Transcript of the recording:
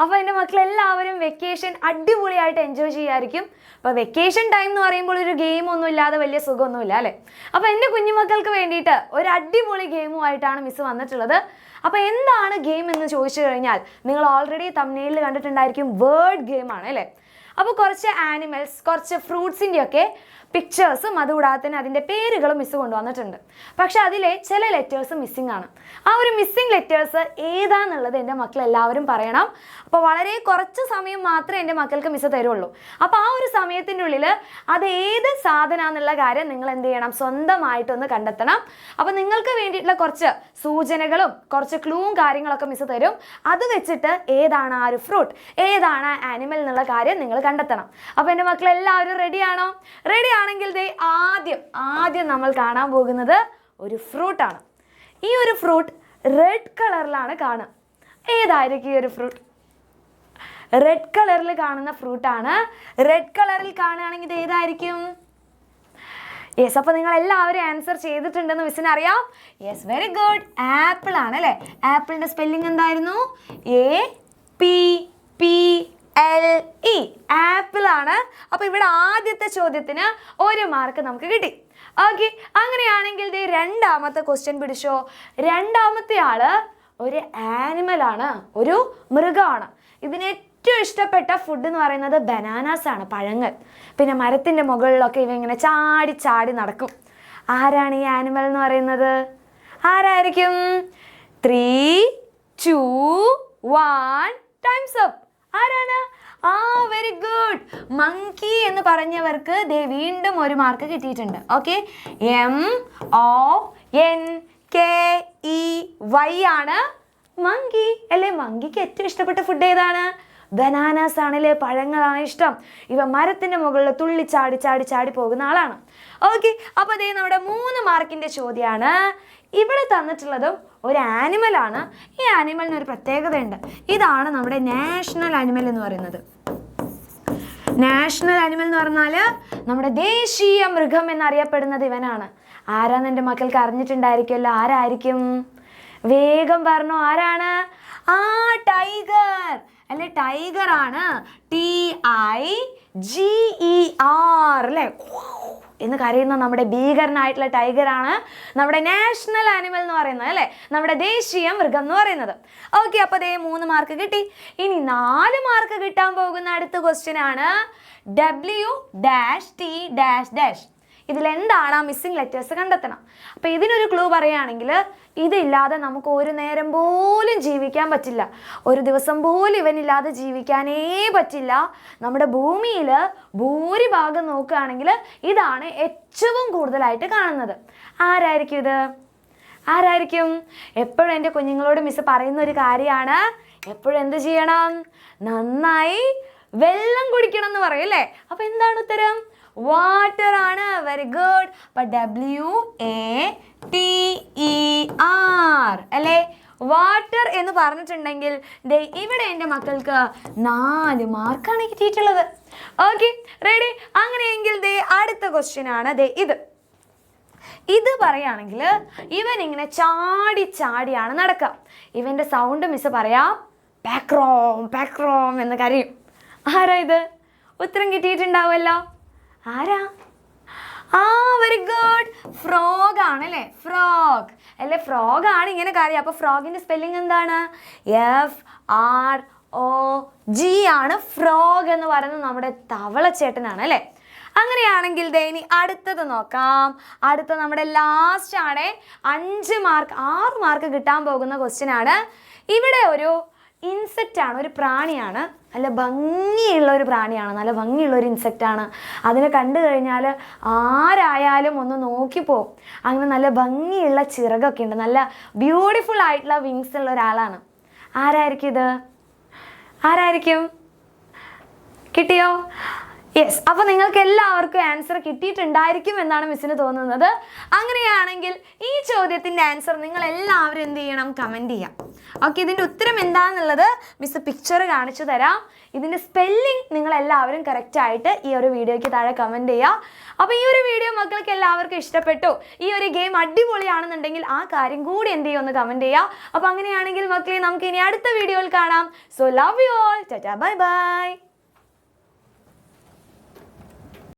അപ്പോൾ എൻ്റെ മക്കളെല്ലാവരും വെക്കേഷൻ അടിപൊളിയായിട്ട് എൻജോയ് ചെയ്യായിരിക്കും. അപ്പോൾ വെക്കേഷൻ ടൈം എന്ന് പറയുമ്പോൾ ഒരു ഗെയിമൊന്നും ഇല്ലാതെ വലിയ സുഖമൊന്നുമില്ല അല്ലേ? അപ്പോൾ എൻ്റെ കുഞ്ഞുമക്കൾക്ക് വേണ്ടിയിട്ട് ഒരു അടിപൊളി ഗെയിമുമായിട്ടാണ് മിസ് വന്നിട്ടുള്ളത്. അപ്പോൾ എന്താണ് ഗെയിം എന്ന് ചോദിച്ചു കഴിഞ്ഞാൽ നിങ്ങൾ ഓൾറെഡി തംബ്നെയിലിൽ കണ്ടിട്ടുണ്ടായിരിക്കും, വേർഡ് ഗെയിമാണ് അല്ലേ? അപ്പോൾ കുറച്ച് ആനിമൽസ്, കുറച്ച് ഫ്രൂട്ട്സിൻ്റെയൊക്കെ പിക്ചേഴ്സും അതുകൂടാതെ തന്നെ അതിൻ്റെ പേരുകളും മിസ് കൊണ്ടുവന്നിട്ടുണ്ട്. പക്ഷെ അതിലെ ചില ലെറ്റേഴ്സ് മിസ്സിംഗ് ആണ്. ആ ഒരു മിസ്സിംഗ് ലെറ്റേഴ്സ് ഏതാണെന്നുള്ളത് എൻ്റെ മക്കൾ എല്ലാവരും പറയണം. അപ്പോൾ വളരെ കുറച്ച് സമയം മാത്രമേ എൻ്റെ മക്കൾക്ക് മിസ് തരുള്ളൂ. അപ്പോൾ ആ ഒരു സമയത്തിൻ്റെ ഉള്ളിൽ അത് ഏത് സാധനമാണെന്നുള്ള കാര്യം നിങ്ങൾ എന്ത് ചെയ്യണം, സ്വന്തമായിട്ടൊന്ന് കണ്ടെത്തണം. അപ്പോൾ നിങ്ങൾക്ക് വേണ്ടിയിട്ടുള്ള കുറച്ച് സൂചനകളും കുറച്ച് ക്ലൂവും കാര്യങ്ങളൊക്കെ മിസ് തരും. അത് വെച്ചിട്ട് ഏതാണ് ആ ഒരു ഫ്രൂട്ട്, ഏതാണ് ആ ആനിമൽ എന്നുള്ള കാര്യം നിങ്ങൾ കണ്ടെത്തണം. അപ്പോൾ എൻ്റെ മക്കളെല്ലാവരും റെഡിയാണോ? റെഡി ആണെങ്കിൽ ആദ്യം നമ്മൾ കാണാൻ പോകുന്നത് ഒരു ഫ്രൂട്ടാണ്. ഈ ഒരു ഫ്രൂട്ട് റെഡ് കളറിലാണ് കാണുക. ഏതായിരിക്കും ഈ ഒരു ഫ്രൂട്ട്? റെഡ് കളറിൽ കാണുന്ന ഫ്രൂട്ടാണ്. റെഡ് കളറിൽ കാണുകയാണെങ്കിൽ ഇത് ഏതായിരിക്കും? യെസ്, അപ്പോൾ നിങ്ങൾ എല്ലാവരും ആൻസർ ചെയ്തിട്ടുണ്ടെന്ന് മിസ്സിന് അറിയാം. Yes, very good. ആപ്പിൾ ആണ് അല്ലേ? ആപ്പിളിൻ്റെ സ്പെല്ലിംഗ് എന്തായിരുന്നു? APPLE, ആപ്പിൾ ആണ്. അപ്പോൾ ഇവിടെ ആദ്യത്തെ ചോദ്യത്തിന് 1 മാർക്ക് നമുക്ക് കിട്ടി. ഓക്കെ, അങ്ങനെയാണെങ്കിൽ രണ്ടാമത്തെ ക്വസ്റ്റ്യൻ പിടിച്ചോ. രണ്ടാമത്തെ ആള് ഒരു ആനിമലാണ്, ഒരു മൃഗമാണ്. ഇതിന് ഏറ്റവും ഇഷ്ടപ്പെട്ട ഫുഡ് എന്ന് പറയുന്നത് ബനാനാസ് ആണ്, പഴങ്ങൾ. പിന്നെ മരത്തിൻ്റെ മുകളിലൊക്കെ ഇവ ഇങ്ങനെ ചാടി ചാടി നടക്കും. ആരാണ് ഈ ആനിമൽ എന്ന് പറയുന്നത്? ആരായിരിക്കും? 3, 2, 1 ടൈംസ് അപ്പ്. ആരാണ്? വെരി ഗുഡ്, മങ്കി എന്ന് പറഞ്ഞവർക്ക് വീണ്ടും 1 മാർക്ക് കിട്ടിയിട്ടുണ്ട്. ഓക്കെ, MONKEY ആണ് മങ്കി അല്ലേ? മങ്കിക്ക് ഏറ്റവും ഇഷ്ടപ്പെട്ട ഫുഡ് ഏതാണ്? ബനാനാസ് ആണല്ലേ, പഴങ്ങളാണ് ഇഷ്ടം. ഇവ മരത്തിൻ്റെ മുകളിൽ തുള്ളി ചാടി ചാടി ചാടി പോകുന്ന ആളാണ്. ഓക്കെ, അപ്പോൾ നമ്മുടെ 3 മാർക്കിൻ്റെ ചോദ്യമാണ്. ഇവിടെ തന്നിട്ടുള്ളതും ഒരു ആനിമലാണ്. ഈ ആനിമലിന് ഒരു പ്രത്യേകതയുണ്ട്. ഇതാണ് നമ്മുടെ നാഷണൽ ആനിമൽ എന്ന് പറയുന്നത്. നാഷണൽ ആനിമൽ എന്ന് പറഞ്ഞാൽ നമ്മുടെ ദേശീയ മൃഗം എന്നറിയപ്പെടുന്നത് ഇവനാണ്. ആരാന്ന് എൻ്റെ മക്കൾക്ക് അറിഞ്ഞിട്ടുണ്ടായിരിക്കുമല്ലോ. ആരായിരിക്കും? വേഗം പറഞ്ഞോ, ആരാണ്? ടൈഗർ അല്ലെ? ടൈഗർ ആണ്. TIGER അല്ലേ? എന്ന് കരയുന്ന നമ്മുടെ ഭീകരനായിട്ടുള്ള ടൈഗറാണ് നമ്മുടെ നാഷണൽ ആനിമൽ എന്ന് പറയുന്നത് അല്ലേ? നമ്മുടെ ദേശീയ മൃഗം എന്ന് പറയുന്നത്. ഓക്കെ, അപ്പോൾ 3 മാർക്ക് കിട്ടി. ഇനി 4 മാർക്ക് കിട്ടാൻ പോകുന്ന അടുത്ത ക്വസ്റ്റ്യൻ ആണ് W-T-. ഇതിലെന്താണ് ആ മിസ്സിംഗ് ലെറ്റേഴ്സ് കണ്ടെത്തണം. അപ്പോൾ ഇതിനൊരു ക്ലൂ പറയുകയാണെങ്കിൽ, ഇതില്ലാതെ നമുക്ക് ഒരു നേരം പോലും ജീവിക്കാൻ പറ്റില്ല. ഒരു ദിവസം പോലും ഇവനില്ലാതെ ജീവിക്കാനേ പറ്റില്ല. നമ്മുടെ ഭൂമിയിൽ ഭൂരിഭാഗം നോക്കുകയാണെങ്കിൽ ഇതാണ് ഏറ്റവും കൂടുതലായിട്ട് കാണുന്നത്. ആരായിരിക്കും ഇത്? ആരായിരിക്കും? എപ്പോഴും എൻ്റെ കുഞ്ഞുങ്ങളോട് മിസ് പറയുന്ന ഒരു കാര്യമാണ്, എപ്പോഴും എന്ത് ചെയ്യണം? നന്നായി വെള്ളം കുടിക്കണം എന്ന് പറയും അല്ലേ? അപ്പോൾ എന്താണ് ഉത്തരം? വാട്ടർ ആണ്. Very good. അപ്പോൾ WATER അല്ലേ? വാട്ടർ എന്ന് പറഞ്ഞിട്ടുണ്ടെങ്കിൽ ഇവിടെ എൻ്റെ മക്കൾക്ക് 4 മാർക്കാണ് കിട്ടിയിട്ടുള്ളത്. Okay, ready? അങ്ങനെയെങ്കിൽ അടുത്ത ക്വസ്റ്റ്യൻ ആണ് ഇത് പറയുകയാണെങ്കിൽ ഇവൻ ഇങ്ങനെ ചാടി ചാടിയാണ് നടക്കുക. ഇവൻ്റെ സൗണ്ട് മിസ് പറയാം, പാക്രോം പാക്രോം എന്ന് കരയും. ആരാ ഇത്? ഉത്തരം കിട്ടിയിട്ടുണ്ടാവുമല്ലോ. ആരാ? വെരി ഗുഡ്, ഫ്രോഗ് ആണ് അല്ലേ? ഫ്രോഗ് അല്ലേ? ഫ്രോഗ് ആണ് ഇങ്ങനെ കാര്യം. അപ്പോൾ ഫ്രോഗിൻ്റെ സ്പെല്ലിംഗ് എന്താണ്? FROG ആണ്. ഫ്രോഗ് എന്ന് പറയുന്നത് നമ്മുടെ തവളച്ചേട്ടനാണ് അല്ലേ? അങ്ങനെയാണെങ്കിൽ ഇനി അടുത്തത് നോക്കാം. അടുത്ത നമ്മുടെ ലാസ്റ്റ് ആണ്. 6 മാർക്ക് കിട്ടാൻ പോകുന്ന ക്വസ്റ്റ്യൻ ആണ്. ഇവിടെ ഒരു ഇൻസെക്റ്റ് ആണ്, ഒരു പ്രാണിയാണ്. നല്ല ഭംഗിയുള്ള ഒരു പ്രാണിയാണ്, നല്ല ഭംഗിയുള്ള ഒരു ഇൻസെക്റ്റാണ്. അതിനെ കണ്ടു കഴിഞ്ഞാൽ ആരായാലും ഒന്ന് നോക്കിപ്പോവും. അങ്ങനെ നല്ല ഭംഗിയുള്ള ചിറകൊക്കെ ഉണ്ട്, നല്ല ബ്യൂട്ടിഫുൾ ആയിട്ടുള്ള വിങ്സ് ഉള്ള ഒരാളാണ്. ആരായിരിക്കും ഇത്? ആരായിരിക്കും? കിട്ടിയോ? യെസ്, അപ്പോൾ നിങ്ങൾക്ക് എല്ലാവർക്കും ആൻസർ കിട്ടിയിട്ടുണ്ടായിരിക്കും എന്നാണ് മിസ്സിന് തോന്നുന്നത്. അങ്ങനെയാണെങ്കിൽ ഈ ചോദ്യത്തിൻ്റെ ആൻസർ നിങ്ങൾ എല്ലാവരും എന്ത് ചെയ്യണം? കമൻറ്റ് ചെയ്യാം. ഓക്കെ, ഇതിൻ്റെ ഉത്തരം എന്താണെന്നുള്ളത് മിസ് പിക്ചർ കാണിച്ചു തരാം. ഇതിൻ്റെ സ്പെല്ലിംഗ് നിങ്ങളെല്ലാവരും കറക്റ്റായിട്ട് ഈ ഒരു വീഡിയോയ്ക്ക് താഴെ കമൻറ്റ് ചെയ്യുക. അപ്പോൾ ഈ ഒരു വീഡിയോ മക്കൾക്ക് എല്ലാവർക്കും ഇഷ്ടപ്പെട്ടു, ഈ ഒരു ഗെയിം അടിപൊളിയാണെന്നുണ്ടെങ്കിൽ ആ കാര്യം കൂടി എന്ത് ചെയ്യുമെന്ന് കമൻറ്റ് ചെയ്യുക. അപ്പോൾ അങ്ങനെയാണെങ്കിൽ മക്കളെ നമുക്ക് ഇനി അടുത്ത വീഡിയോയിൽ കാണാം. So love you all, tata bye bye.